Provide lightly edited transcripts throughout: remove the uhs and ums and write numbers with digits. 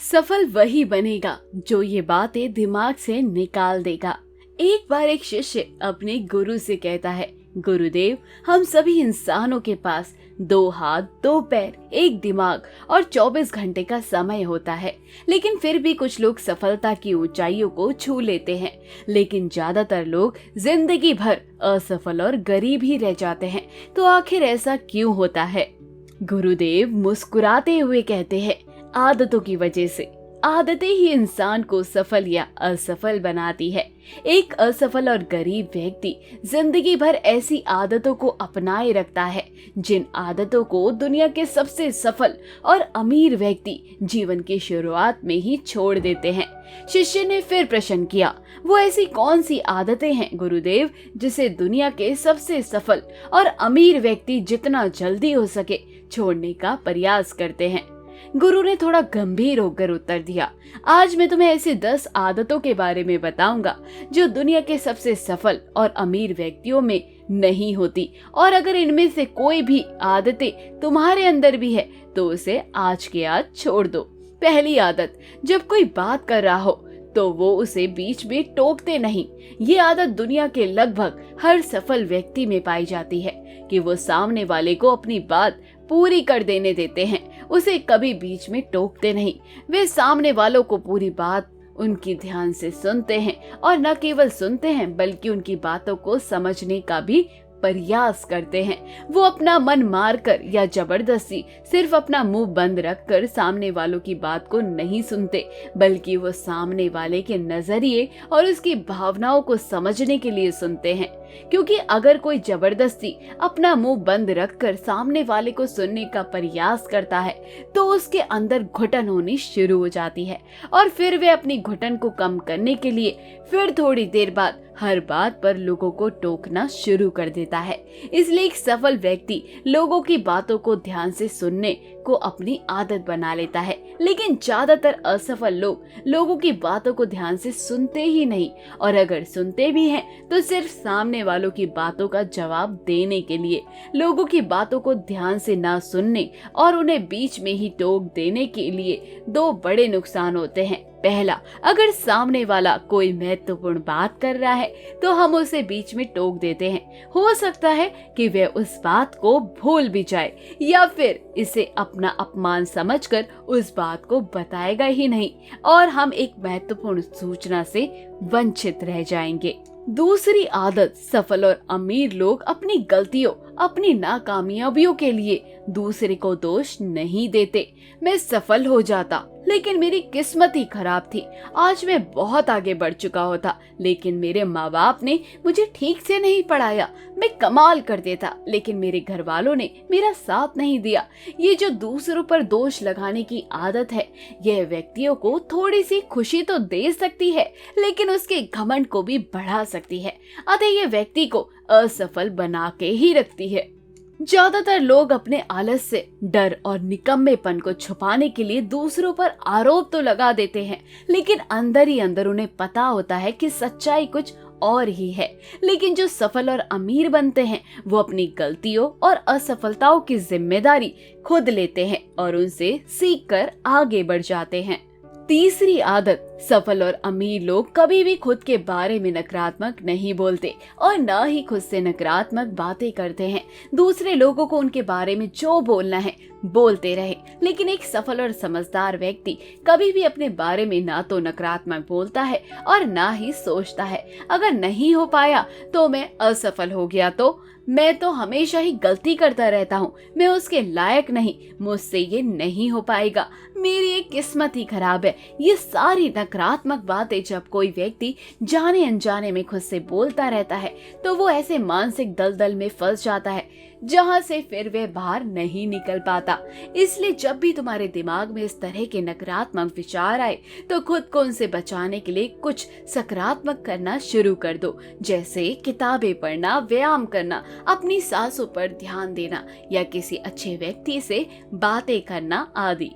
सफल वही बनेगा जो ये बातें दिमाग से निकाल देगा। एक बार एक शिष्य अपने गुरु से कहता है, गुरुदेव, हम सभी इंसानों के पास 2 हाथ, 2 पैर, एक दिमाग और 24 घंटे का समय होता है, लेकिन फिर भी कुछ लोग सफलता की ऊंचाइयों को छू लेते हैं, लेकिन ज्यादातर लोग जिंदगी भर असफल और गरीब ही रह जाते हैं। तो आखिर ऐसा क्यों होता है? गुरुदेव मुस्कुराते हुए कहते हैं, आदतों की वजह से। आदतें ही इंसान को सफल या असफल बनाती है। एक असफल और गरीब व्यक्ति जिंदगी भर ऐसी आदतों को अपनाए रखता है जिन आदतों को दुनिया के सबसे सफल और अमीर व्यक्ति जीवन की शुरुआत में ही छोड़ देते हैं। शिष्य ने फिर प्रश्न किया, वो ऐसी कौन सी आदतें हैं गुरुदेव जिसे दुनिया के सबसे सफल और अमीर व्यक्ति जितना जल्दी हो सके छोड़ने का प्रयास करते हैं? गुरु ने थोड़ा गंभीर होकर उत्तर दिया, आज मैं तुम्हें ऐसी 10 आदतों के बारे में बताऊंगा जो दुनिया के सबसे सफल और अमीर व्यक्तियों में नहीं होती, और अगर इनमें से कोई भी आदतें तुम्हारे अंदर भी है तो उसे आज के आज छोड़ दो। पहली आदत, जब कोई बात कर रहा हो तो वो उसे बीच में टोकते नहीं। ये आदत दुनिया के लगभग हर सफल व्यक्ति में पाई जाती है कि वो सामने वाले को अपनी बात पूरी कर देने देते हैं, उसे कभी बीच में टोकते नहीं। वे सामने वालों को पूरी बात उनकी ध्यान से सुनते हैं, और न केवल सुनते हैं बल्कि उनकी बातों को समझने का भी प्रयास करते हैं। वो अपना मन मारकर या जबरदस्ती सिर्फ अपना मुंह बंद रखकर सामने वालों की बात को नहीं सुनते, बल्कि वो सामने वाले के नजरिए और उसकी भावनाओं को समझने के लिए सुनते हैं। क्योंकि अगर कोई जबरदस्ती अपना मुंह बंद रखकर सामने वाले को सुनने का प्रयास करता है तो उसके अंदर घुटन होनी शुरू हो जाती है, और फिर वे अपनी घुटन को कम करने के लिए फिर थोड़ी देर बाद हर बात पर लोगों को टोकना शुरू कर देता है। इसलिए एक सफल व्यक्ति लोगों की बातों को ध्यान से सुनने को अपनी आदत बना लेता है, लेकिन ज्यादातर असफल लोग लोगों की बातों को ध्यान से सुनते ही नहीं, और अगर सुनते भी हैं तो सिर्फ सामने वालों की बातों का जवाब देने के लिए। लोगों की बातों को ध्यान से ना सुनने और उन्हें बीच में ही टोक देने के लिए 2 बड़े नुकसान होते हैं। पहला, अगर सामने वाला कोई महत्वपूर्ण बात कर रहा है तो हम उसे बीच में टोक देते हैं। हो सकता है कि वह उस बात को भूल भी जाए या फिर इसे अपना अपमान समझकर उस बात को बताएगा ही नहीं, और हम एक महत्वपूर्ण सूचना से वंचित रह जाएंगे। दूसरी आदत, सफल और अमीर लोग अपनी गलतियों, अपनी नाकामयाबियों के लिए दूसरे को दोष नहीं देते। मैं सफल हो जाता लेकिन मेरी किस्मत ही खराब थी, आज मैं बहुत आगे बढ़ चुका होता लेकिन मेरे माँ बाप ने मुझे ठीक से नहीं पढ़ाया। मैं कमाल कर देता लेकिन मेरे घर वालों ने मेरा साथ नहीं दिया। ये जो दूसरों पर दोष लगाने की आदत है, यह व्यक्तियों को थोड़ी सी खुशी तो दे सकती है लेकिन उसके घमंड को भी बढ़ा सकती है, अतः ये व्यक्ति को असफल बना के ही रखती है। ज्यादातर लोग अपने आलस से, डर और निकम्मेपन को छुपाने के लिए दूसरों पर आरोप तो लगा देते हैं, लेकिन अंदर ही अंदर उन्हें पता होता है कि सच्चाई कुछ और ही है। लेकिन जो सफल और अमीर बनते हैं वो अपनी गलतियों और असफलताओं की जिम्मेदारी खुद लेते हैं और उनसे सीखकर आगे बढ़ जाते हैं। तीसरी आदत, सफल और अमीर लोग कभी भी खुद के बारे में नकारात्मक नहीं बोलते और न ही खुद से नकारात्मक बातें करते हैं। दूसरे लोगों को उनके बारे में जो बोलना है बोलते रहे, लेकिन एक सफल और समझदार व्यक्ति कभी भी अपने बारे में ना तो नकारात्मक बोलता है और ना ही सोचता है, अगर नहीं हो पाया तो मैं असफल हो गया, तो मैं तो हमेशा ही गलती करता रहता हूँ, मैं उसके लायक नहीं, मुझसे ये नहीं हो पाएगा, मेरी एक किस्मत ही खराब है। ये सारी नकारात्मक बातें जब कोई व्यक्ति जाने अनजाने में खुद से बोलता रहता है तो वो ऐसे मानसिक दलदल में फंस जाता है जहां से फिर वह बाहर नहीं निकल पाता। इसलिए जब भी तुम्हारे दिमाग में इस तरह के नकारात्मक विचार आए तो खुद को उनसे बचाने के लिए कुछ सकारात्मक करना शुरू कर दो, जैसे किताबें पढ़ना, व्यायाम करना, अपनी सांसों पर ध्यान देना या किसी अच्छे व्यक्ति से बातें करना आदि।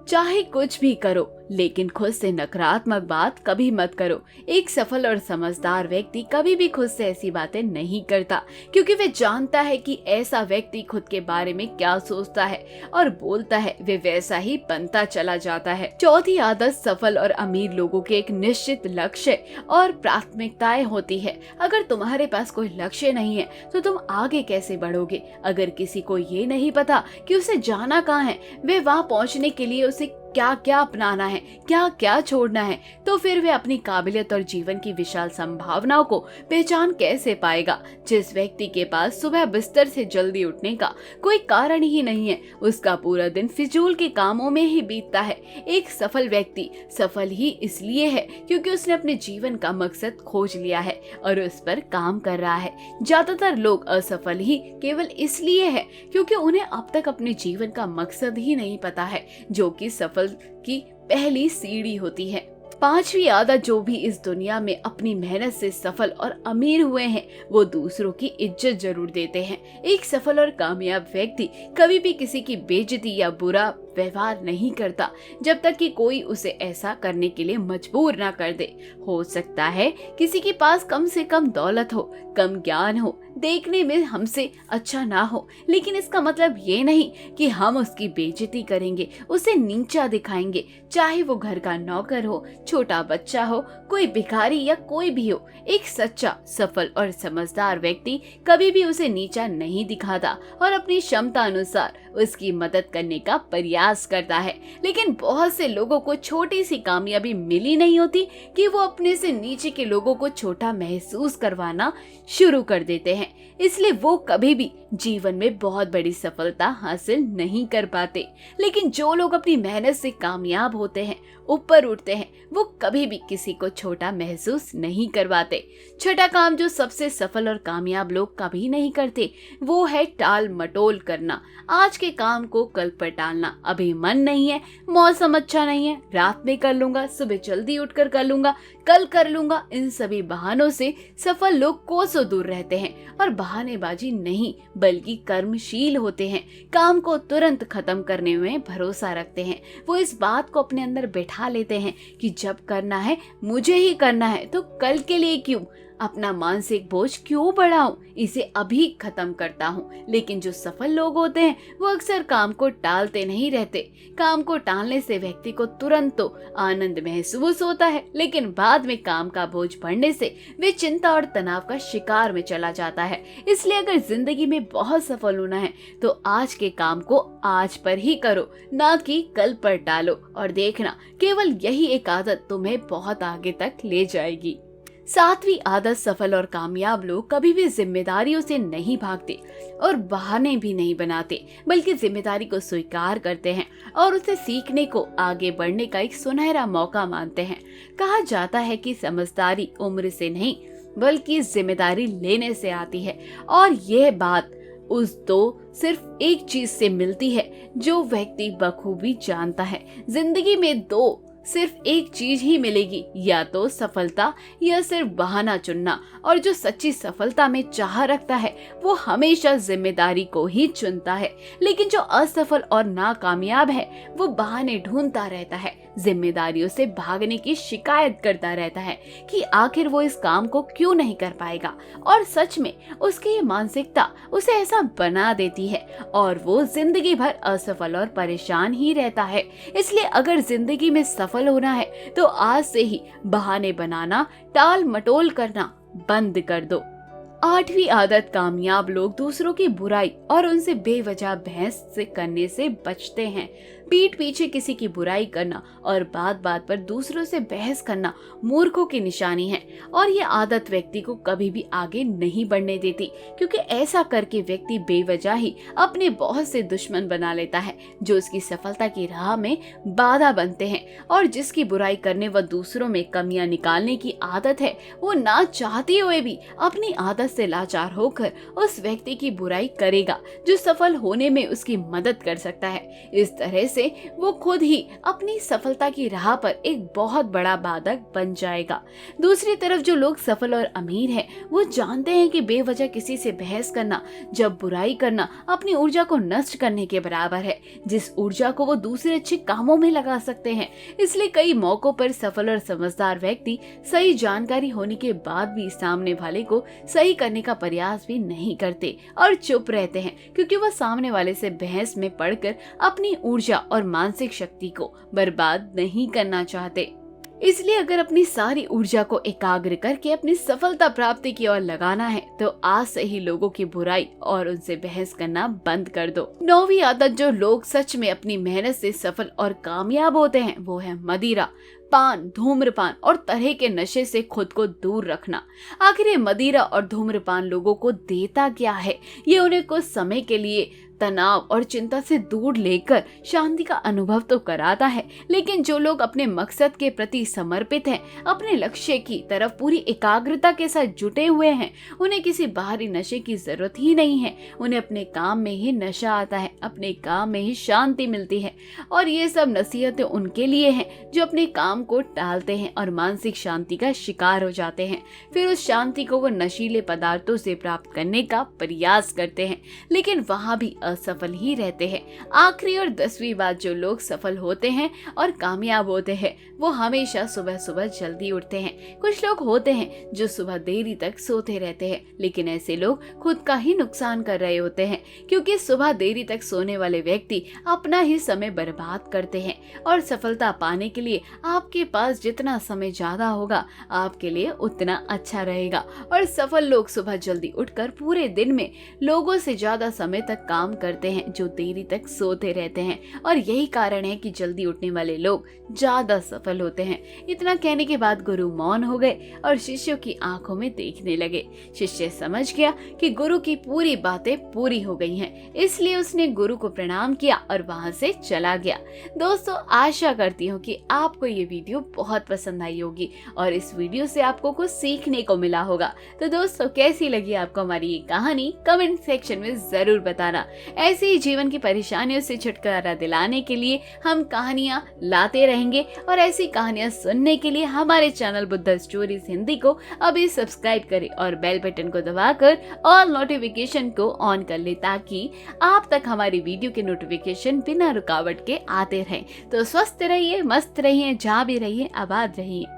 चाहे कुछ भी करो, लेकिन खुद से नकारात्मक बात कभी मत करो। एक सफल और समझदार व्यक्ति कभी भी खुद से ऐसी बातें नहीं करता, क्योंकि वे जानता है कि ऐसा व्यक्ति खुद के बारे में क्या सोचता है और बोलता है वे वैसा ही बनता चला जाता है। चौथी आदत, सफल और अमीर लोगों के एक निश्चित लक्ष्य और प्राथमिकताएं होती है। अगर तुम्हारे पास कोई लक्ष्य नहीं है तो तुम आगे कैसे बढ़ोगे? अगर किसी को ये नहीं पता कि उसे जाना कहाँ है, वे वहाँ पहुँचने के लिए उसे क्या क्या अपनाना है, क्या क्या छोड़ना है, तो फिर वे अपनी काबिलियत और जीवन की विशाल संभावनाओं को पहचान कैसे पाएगा? जिस व्यक्ति के पास सुबह बिस्तर से जल्दी उठने का कोई कारण ही नहीं है, उसका पूरा दिन फिजूल के कामों में ही बीतता है। एक सफल व्यक्ति सफल ही इसलिए है क्योंकि उसने अपने जीवन का मकसद खोज लिया है और उस पर काम कर रहा है। ज्यादातर लोग असफल ही केवल इसलिए है क्योंकि उन्हें अब तक अपने जीवन का मकसद ही नहीं पता है, जो कि सफल की पहली सीढ़ी होती है। पांचवी आदत, जो भी इस दुनिया में अपनी मेहनत से सफल और अमीर हुए हैं वो दूसरों की इज्जत जरूर देते हैं। एक सफल और कामयाब व्यक्ति कभी भी किसी की बेइज्जती या बुरा व्यवहार नहीं करता जब तक कि कोई उसे ऐसा करने के लिए मजबूर ना कर दे। हो सकता है किसी के पास कम से कम दौलत हो, कम ज्ञान हो, देखने में हमसे अच्छा ना हो, लेकिन इसका मतलब ये नहीं कि हम उसकी बेइज्जती करेंगे, उसे नीचा दिखाएंगे। चाहे वो घर का नौकर हो, छोटा बच्चा हो, कोई भिखारी या कोई भी हो, एक सच्चा, सफल और समझदार व्यक्ति कभी भी उसे नीचा नहीं दिखाता और अपनी क्षमता अनुसार उसकी मदद करने का प्रयास करता है। लेकिन बहुत से लोगों को छोटी सी कामयाबी मिली नहीं होती कि वो अपने से नीचे के लोगों को छोटा महसूस करवाना शुरू कर देते हैं, इसलिए वो कभी भी जीवन में बहुत बड़ी सफलता हासिल नहीं कर पाते। लेकिन जो लोग अपनी मेहनत से कामयाब होते हैं, ऊपर उठते हैं, वो कभी भी किसी को छोटा महसूस नहीं करवाते। छठा काम जो सबसे सफल और कामयाब लोग कभी नहीं करते वो है टाल मटोल करना। आज के काम को कल पर टालना। अभी मन नहीं है, मौसम अच्छा नहीं है, रात में कर लूंगा, सुबह जल्दी उठकर कर लूंगा, कल कर लूंगा, इन सभी बहानों से सफल लोग कोसों दूर रहते हैं और बहानेबाजी नहीं बल्कि कर्मशील होते हैं। काम को तुरंत खत्म करने में भरोसा रखते हैं। वो इस बात को अपने अंदर बैठा लेते हैं कि जब करना है मुझे ही करना है, तो कल के लिए क्यों अपना मानसिक बोझ क्यों बढ़ाऊं, इसे अभी खत्म करता हूँ। लेकिन जो सफल लोग होते हैं वो अक्सर काम को टालते नहीं रहते। काम को टालने से व्यक्ति को तुरंत तो आनंद महसूस होता है, लेकिन बाद में काम का बोझ बढ़ने से वे चिंता और तनाव का शिकार में चला जाता है। इसलिए अगर जिंदगी में बहुत सफल होना है तो आज के काम को आज पर ही करो, ना कि कल पर टालो, और देखना केवल यही एक आदत तुम्हें बहुत आगे तक ले जाएगी। सातवीं आदत, सफल और कामयाब लोग कभी भी जिम्मेदारियों से नहीं भागते और बहाने भी नहीं बनाते, बल्कि जिम्मेदारी को स्वीकार करते हैं और उसे सीखने को, आगे बढ़ने का एक सुनहरा मौका मानते हैं। कहा जाता है कि समझदारी उम्र से नहीं बल्कि जिम्मेदारी लेने से आती है, और यह बात उस तो सिर्फ एक चीज से मिलती है जो व्यक्ति बखूबी जानता है। जिंदगी में दो सिर्फ एक चीज ही मिलेगी, या तो सफलता या सिर्फ बहाना चुनना। और जो सच्ची सफलता में चाह रखता है वो हमेशा जिम्मेदारी को ही चुनता है। लेकिन जो असफल और नाकामयाब है वो बहाने ढूंढता रहता है, जिम्मेदारियों से भागने की शिकायत करता रहता है कि आखिर वो इस काम को क्यों नहीं कर पाएगा। और सच में उसकी ये मानसिकता उसे ऐसा बना देती है और वो जिंदगी भर असफल और परेशान ही रहता है। इसलिए अगर जिंदगी में सफल होना है तो आज से ही बहाने बनाना, टाल मटोल करना बंद कर दो। आठवीं आदत, कामयाब लोग दूसरों की बुराई और उनसे बेवजह बहस से करने से बचते हैं। पीठ पीछे किसी की बुराई करना और बात बात पर दूसरों से बहस करना मूर्खों की निशानी है, और ये आदत व्यक्ति को कभी भी आगे नहीं बढ़ने देती, क्योंकि ऐसा करके व्यक्ति बेवजह ही अपने बहुत से दुश्मन बना लेता है जो उसकी सफलता की राह में बाधा बनते हैं। और जिसकी बुराई करने व दूसरों में कमियां निकालने की आदत है वो ना चाहते हुए भी अपनी आदत से लाचार होकर उस व्यक्ति की बुराई करेगा जो सफल होने में उसकी मदद कर सकता है। इस तरह से वो खुद ही अपनी सफलता की राह पर एक बहुत बड़ा बाधक बन जाएगा। दूसरी तरफ जो लोग सफल और अमीर हैं, वो जानते हैं कि बेवजह किसी से बहस करना, जब बुराई करना अपनी ऊर्जा को नष्ट करने के बराबर है, जिस ऊर्जा को वो दूसरे अच्छे कामों में लगा सकते हैं। इसलिए कई मौकों पर सफल और समझदार व्यक्ति सही जानकारी होने के बाद भी सामने वाले को सही करने का प्रयास भी नहीं करते और चुप रहते हैं, क्योंकि वह सामने वाले से बहस में पड़कर अपनी ऊर्जा और मानसिक शक्ति को बर्बाद नहीं करना चाहते। इसलिए अगर अपनी सारी ऊर्जा को एकाग्र करके अपनी सफलता प्राप्ति की ओर लगाना है तो आज से ही लोगों की बुराई और उनसे बहस करना बंद कर दो। 9वीं आदत जो लोग सच में अपनी मेहनत से सफल और कामयाब होते हैं, वो है मदिरा, पान, धूम्रपान और तरह के नशे से खुद को दूर रखना। आखिर ये मदिरा और धूम्रपान लोगों को देता क्या है? ये उन्हें कुछ समय के लिए तनाव और चिंता से दूर लेकर शांति का अनुभव तो कराता है, लेकिन जो लोग अपने मकसद के प्रति समर्पित हैं, अपने लक्ष्य की तरफ पूरी एकाग्रता के साथ जुटे हुए हैं, उन्हें किसी बाहरी नशे की जरूरत ही नहीं है। उन्हें अपने काम में ही नशा आता है, अपने काम में ही शांति मिलती है। और ये सब नसीहतें उनके लिए हैं जो अपने काम को टालते हैं और मानसिक शांति का शिकार हो जाते हैं। फिर उस शांति को वो नशीले पदार्थों से प्राप्त करने का प्रयास करते हैं, लेकिन वहां भी असफल ही रहते हैं। आखिरी और 10वीं बात, जो लोग सफल होते हैं और कामयाब होते हैं, वो हमेशा सुबह सुबह जल्दी उठते हैं। कुछ लोग होते हैं जो सुबह देरी तक सोते रहते हैं, लेकिन ऐसे लोग खुद का ही नुकसान कर रहे होते हैं, क्योंकि सुबह देरी तक सोने वाले व्यक्ति अपना ही समय बर्बाद करते हैं। और सफलता पाने के लिए आपके पास जितना समय ज्यादा होगा, आपके लिए उतना अच्छा रहेगा। और सफल लोग सुबह जल्दी उठकर पूरे दिन में लोगों से ज्यादा समय तक काम करते हैं जो देरी तक सोते रहते हैं। और यही कारण है कि जल्दी उठने वाले लोग ज्यादा सफल होते हैं। इतना कहने के बाद गुरु मौन हो गए और शिष्यों की आंखों में देखने लगे। शिष्य समझ गया कि गुरु की पूरी बातें पूरी हो गई हैं, इसलिए उसने गुरु को प्रणाम किया और वहां से चला गया। दोस्तों, आशा करती हूँ कि आपको ये वीडियो बहुत पसंद आई होगी और इस वीडियो से आपको कुछ सीखने को मिला होगा। तो दोस्तों, कैसी लगी आपको हमारी ये कहानी, कमेंट सेक्शन में जरूर बताना। ऐसे ही जीवन की परेशानियों से छुटकारा दिलाने के लिए हम कहानियां लाते रहेंगे और ऐसी कहानियां सुनने के लिए हमारे चैनल बुद्धा स्टोरीज हिंदी को अभी सब्सक्राइब करें और बेल बटन को दबाकर ऑल नोटिफिकेशन को ऑन कर ले, ताकि आप तक हमारी वीडियो के नोटिफिकेशन बिना रुकावट के आते रहें। तो स्वस्थ रहिए, मस्त रहिए, जहाँ भी रहिए, आबाद रहिए।